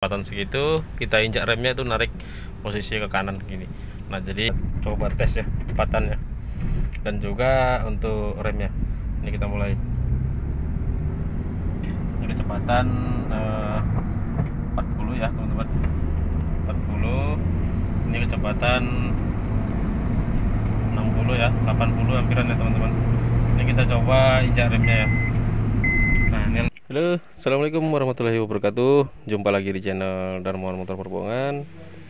kecepatan segitu kita injak remnya itu narik posisi ke kanan gini. Nah jadi coba tes ya kecepatannya dan juga untuk remnya. Ini kita mulai. Ini kecepatan 40 ya teman-teman, 40. Ini kecepatan 60 ya, 80 hampiran ya teman-teman. Ini kita coba injak remnya ya. Nah ini. Halo, assalamualaikum warahmatullahi wabarakatuh. Jumpa lagi di channel Darmawan Motor Perjuangan.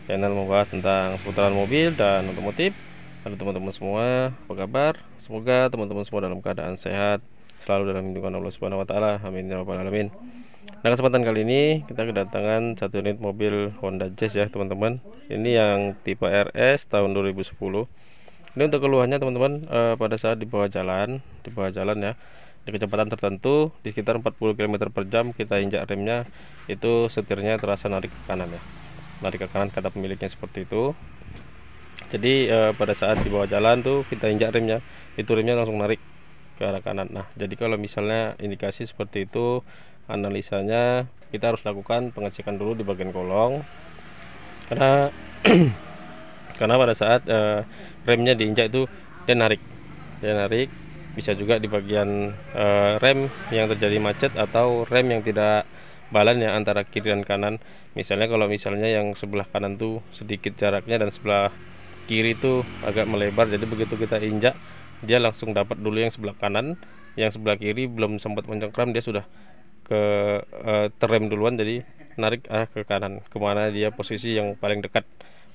Channel membahas tentang seputaran mobil dan otomotif. Halo teman-teman semua, apa kabar? Semoga teman-teman semua dalam keadaan sehat, selalu dalam lindungan Allah Subhanahu Wa Taala. Amin ya rabbal alamin. Nah kesempatan kali ini kita kedatangan satu unit mobil Honda Jazz ya teman-teman. Ini yang tipe RS tahun 2010. Ini untuk keluhannya teman-teman, pada saat di bawah jalan ya, di kecepatan tertentu di sekitar 40 km per jam kita injak remnya, itu setirnya terasa narik ke kanan ya, narik ke kanan kata pemiliknya seperti itu. Jadi pada saat di bawah jalan tuh kita injak remnya, itu remnya langsung narik ke arah kanan. Nah jadi kalau misalnya indikasi seperti itu, analisanya kita harus lakukan pengecekan dulu di bagian kolong, karena karena pada saat remnya diinjak itu dia narik. Bisa juga di bagian rem yang terjadi macet atau rem yang tidak balan ya antara kiri dan kanan. Misalnya kalau misalnya yang sebelah kanan tuh sedikit jaraknya dan sebelah kiri tuh agak melebar, jadi begitu kita injak dia langsung dapat dulu yang sebelah kanan, yang sebelah kiri belum sempat mencengkram dia sudah ke terrem duluan, jadi narik ke kanan kemana dia posisi yang paling dekat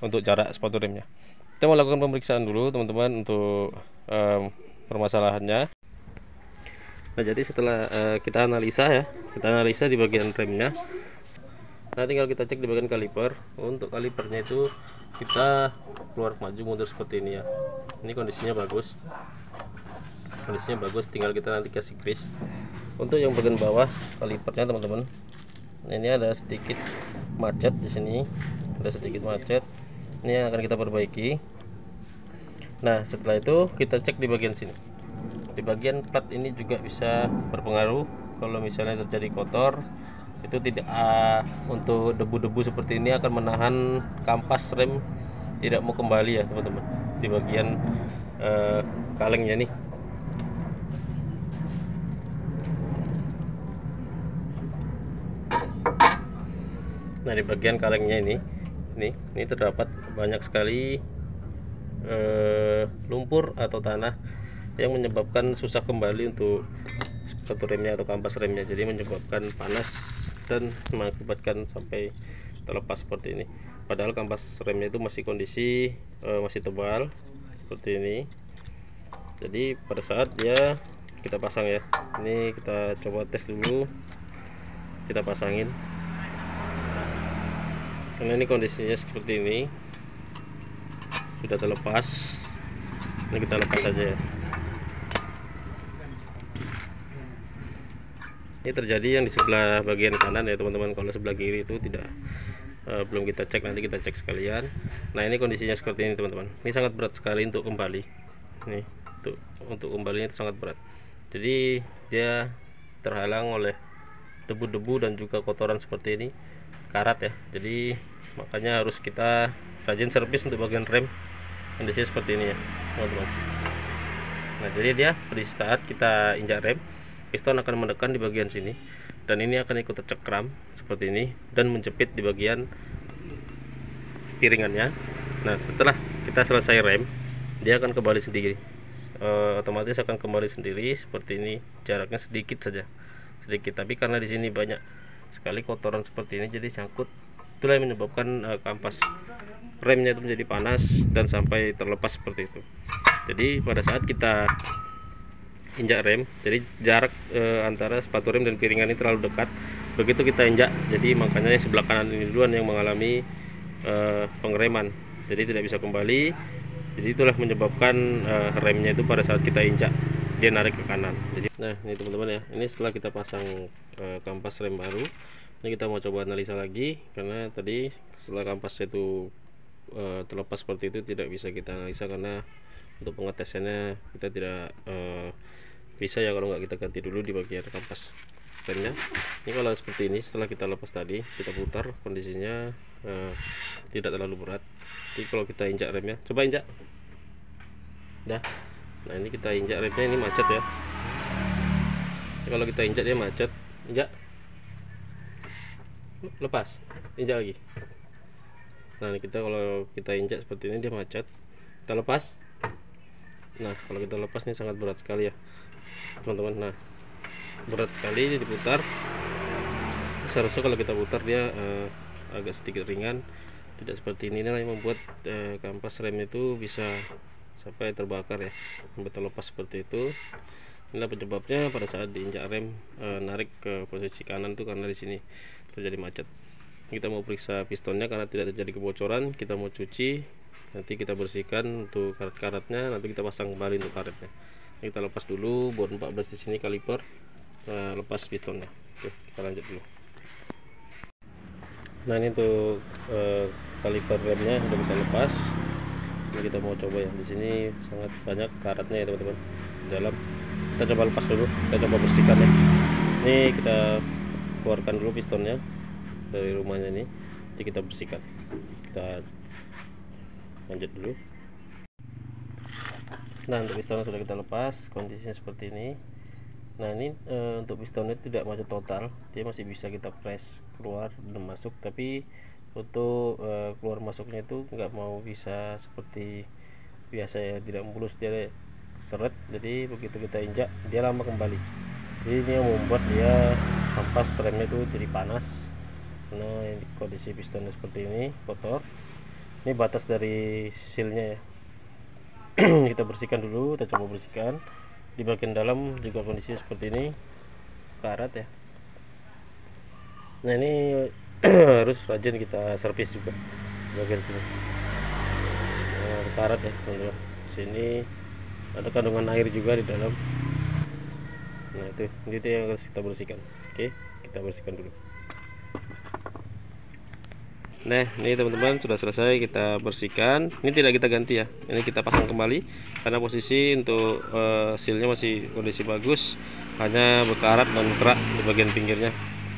untuk jarak sepatu remnya. Kita mau lakukan pemeriksaan dulu teman-teman untuk permasalahannya. Nah jadi setelah kita analisa di bagian remnya, nah tinggal kita cek di bagian kaliper. Untuk kalipernya itu kita keluar maju mundur seperti ini ya. Ini kondisinya bagus, tinggal kita nanti kasih grease. Untuk yang bagian bawah kalipernya teman-teman, ini ada sedikit macet di sini, ini yang akan kita perbaiki. Nah setelah itu kita cek di bagian sini, di bagian plat ini juga bisa berpengaruh. Kalau misalnya terjadi kotor, itu tidak untuk debu-debu seperti ini akan menahan kampas rem tidak mau kembali ya teman-teman, di bagian kalengnya nih. Nah di bagian kalengnya ini terdapat banyak sekali lumpur atau tanah yang menyebabkan susah kembali untuk sepatu remnya atau kampas remnya, jadi menyebabkan panas dan mengakibatkan sampai terlepas seperti ini. Padahal kampas remnya itu masih kondisi masih tebal seperti ini. Jadi pada saat dia kita pasang ya, ini kita coba tes dulu, kita pasangin karena ini kondisinya seperti ini, sudah terlepas. Ini kita lepas saja ya. Ini terjadi yang di sebelah bagian kanan ya teman-teman. Kalau sebelah kiri itu tidak, belum kita cek, nanti kita cek sekalian. Nah ini kondisinya seperti ini teman-teman. Ini sangat berat sekali untuk kembali. Nih untuk kembalinya itu sangat berat. Jadi dia terhalang oleh debu-debu dan juga kotoran seperti ini, karat ya. Jadi makanya harus kita rajin servis untuk bagian rem. Kondisinya seperti ini ya teman-teman. Nah jadi dia pada saat kita injak rem, piston akan menekan di bagian sini dan ini akan ikut tercekram seperti ini dan menjepit di bagian piringannya. Nah setelah kita selesai rem, dia akan kembali sendiri, otomatis akan kembali sendiri seperti ini. Jaraknya sedikit saja, tapi karena di sini banyak sekali kotoran seperti ini jadi sangkut. Itulah yang menyebabkan kampas remnya itu menjadi panas dan sampai terlepas seperti itu. Jadi pada saat kita injak rem, jadi jarak antara sepatu rem dan piringan ini terlalu dekat. Begitu kita injak, jadi makanya yang sebelah kanan ini duluan yang mengalami pengereman, jadi tidak bisa kembali. Jadi itulah menyebabkan remnya itu pada saat kita injak dia narik ke kanan. Jadi, nah ini teman-teman ya, ini setelah kita pasang kampas rem baru, ini kita mau coba analisa lagi karena tadi setelah kampasnya itu terlepas seperti itu tidak bisa kita analisa karena untuk pengetesannya kita tidak bisa ya kalau nggak kita ganti dulu di bagian kampas. remnya. Ini kalau seperti ini, setelah kita lepas tadi, kita putar, kondisinya tidak terlalu berat. Jadi kalau kita injak remnya, coba injak. Dah. Nah ini kita injak remnya, ini macet ya. Jadi kalau kita injak dia macet, injak, lepas, injak lagi. Nah ini kita kalau kita injak seperti ini dia macet, kita lepas. Nah kalau kita lepas ini sangat berat sekali ya teman-teman. Nah berat sekali diputar. Seharusnya kalau kita putar dia agak sedikit ringan, tidak seperti ini. Nah yang membuat kampas rem itu bisa sampai terbakar ya, sampai terlepas seperti itu. Inilah penyebabnya pada saat diinjak rem narik ke posisi kanan tuh, karena di sini terjadi macet. Kita mau periksa pistonnya karena tidak terjadi kebocoran, kita mau cuci, nanti kita bersihkan untuk karet-karetnya, nanti kita pasang kembali untuk karetnya. Kita lepas dulu bor 14 di sini kaliper, lepas pistonnya. Oke, kita lanjut dulu. Nah ini untuk kaliper remnya sudah kita lepas. Ini kita mau coba ya, di sini sangat banyak karetnya ya teman-teman di dalam. Kita coba lepas dulu, kita coba bersihkan ya. Ini kita keluarkan dulu pistonnya dari rumahnya ini, nanti kita bersihkan. Kita lanjut dulu. Nah untuk pistonnya sudah kita lepas, kondisinya seperti ini. Nah ini untuk pistonnya tidak macet total, dia masih bisa kita press keluar dan masuk, tapi untuk keluar masuknya itu nggak mau bisa seperti biasa ya, tidak mulus, dia seret. Jadi begitu kita injak dia lama kembali. Jadi ini yang membuat dia kampas remnya itu jadi panas. Nah ini kondisi pistonnya seperti ini, kotor. Ini batas dari sealnya ya. Kita bersihkan dulu, kita coba bersihkan. Di bagian dalam juga kondisinya seperti ini, karat ya. Nah ini harus rajin kita servis juga bagian sini. Karat ya teman-teman. Sini ada kandungan air juga di dalam. Nah itu yang harus kita bersihkan. Oke, kita bersihkan dulu. Nah ini teman-teman sudah selesai kita bersihkan. Ini tidak kita ganti ya, ini kita pasang kembali karena posisi untuk sealnya masih kondisi bagus, hanya berkarat dan kerak di bagian pinggirnya.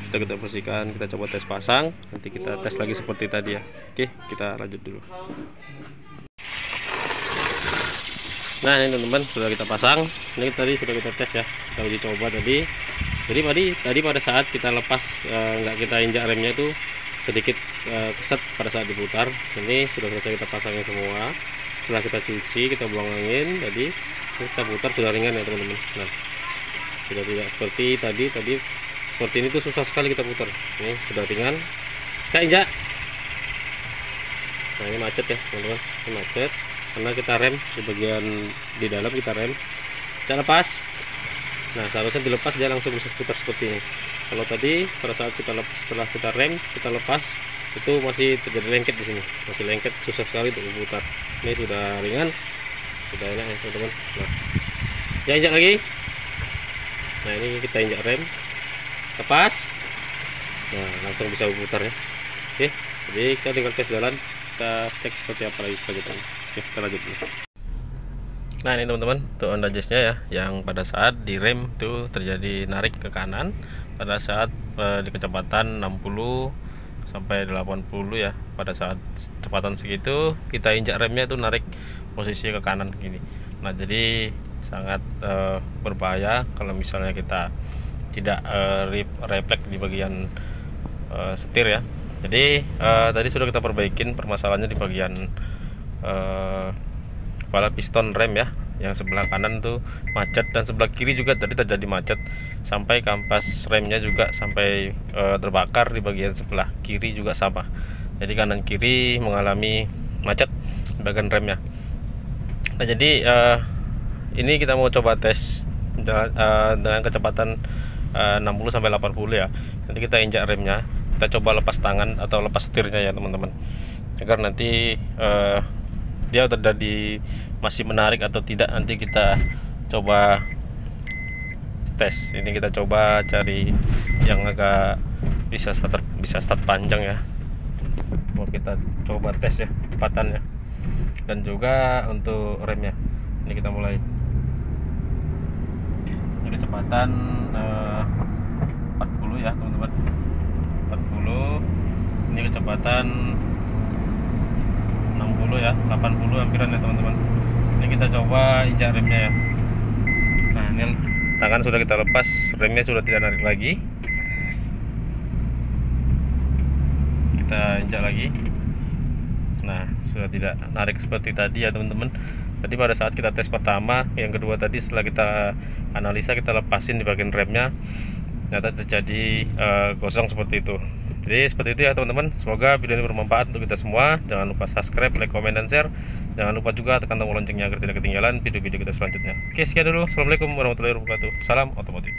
Sudah kita bersihkan, kita coba tes pasang, nanti kita tes lagi seperti tadi ya. Oke, kita lanjut dulu. Nah ini teman-teman sudah kita pasang. Ini tadi sudah kita tes ya, kita uji coba tadi. Jadi tadi pada saat kita lepas nggak kita injak remnya itu sedikit keset pada saat diputar. Ini sudah selesai kita pasangnya semua. Setelah kita cuci, kita buang angin, tadi kita putar sudah ringan ya teman-teman. Nah sudah tidak seperti tadi seperti ini tuh susah sekali kita putar. Ini sudah ringan, kita injak. Nah ini macet ya teman-teman, ini macet karena kita rem di bagian di dalam, kita rem, kita lepas. Nah seharusnya dilepas dia langsung bisa putar seperti ini. Kalau tadi pada saat kita lepas, setelah kita rem, kita lepas, itu masih terjadi lengket di sini, masih lengket, susah sekali untuk diputar. Ini sudah ringan, sudah enak ya teman-teman. Nah ya injak lagi. Nah ini kita injak rem, lepas, nah langsung bisa putar ya. Oke, jadi kita tinggal tes jalan, kita cek seperti apa lagi selanjutnya. Oke, kita lanjut dulu. Nah ini teman-teman, untuk Honda Jazz-nya ya, yang pada saat direm itu terjadi narik ke kanan pada saat di kecepatan 60 sampai 80 ya. Pada saat kecepatan segitu kita injak remnya itu narik posisi ke kanan gini. Nah jadi sangat berbahaya kalau misalnya kita tidak refleks di bagian setir ya. Jadi tadi sudah kita perbaikin permasalahannya di bagian kepala piston rem ya, yang sebelah kanan tuh macet dan sebelah kiri juga tadi terjadi macet, sampai kampas remnya juga sampai terbakar di bagian sebelah kiri juga sama. Jadi kanan kiri mengalami macet di bagian remnya. Nah jadi ini kita mau coba tes dengan kecepatan 60 sampai 80 ya. Nanti kita injak remnya, kita coba lepas tangan atau lepas setirnya ya teman-teman, agar nanti dia terjadi masih menarik atau tidak, nanti kita coba tes. Ini kita coba cari yang agak bisa start panjang ya, mau kita coba tes ya kecepatannya dan juga untuk remnya. Ini kita mulai. Ini kecepatan 40 40 ya teman-teman, 40. Ini kecepatan 60 ya, 80 hampiran ya teman-teman. Ini kita coba injak remnya ya. Nah, ini tangan sudah kita lepas, remnya sudah tidak narik lagi. Kita injak lagi. Nah, sudah tidak narik seperti tadi ya teman-teman. Tadi pada saat kita tes pertama, yang kedua tadi setelah kita analisa, kita lepasin di bagian remnya, ternyata terjadi gosong seperti itu. Jadi seperti itu ya teman-teman. Semoga video ini bermanfaat untuk kita semua. Jangan lupa subscribe, like, comment, dan share. Jangan lupa juga tekan tombol loncengnya agar tidak ketinggalan video-video kita selanjutnya. Oke, sekian dulu. Assalamualaikum warahmatullahi wabarakatuh. Salam otomotif.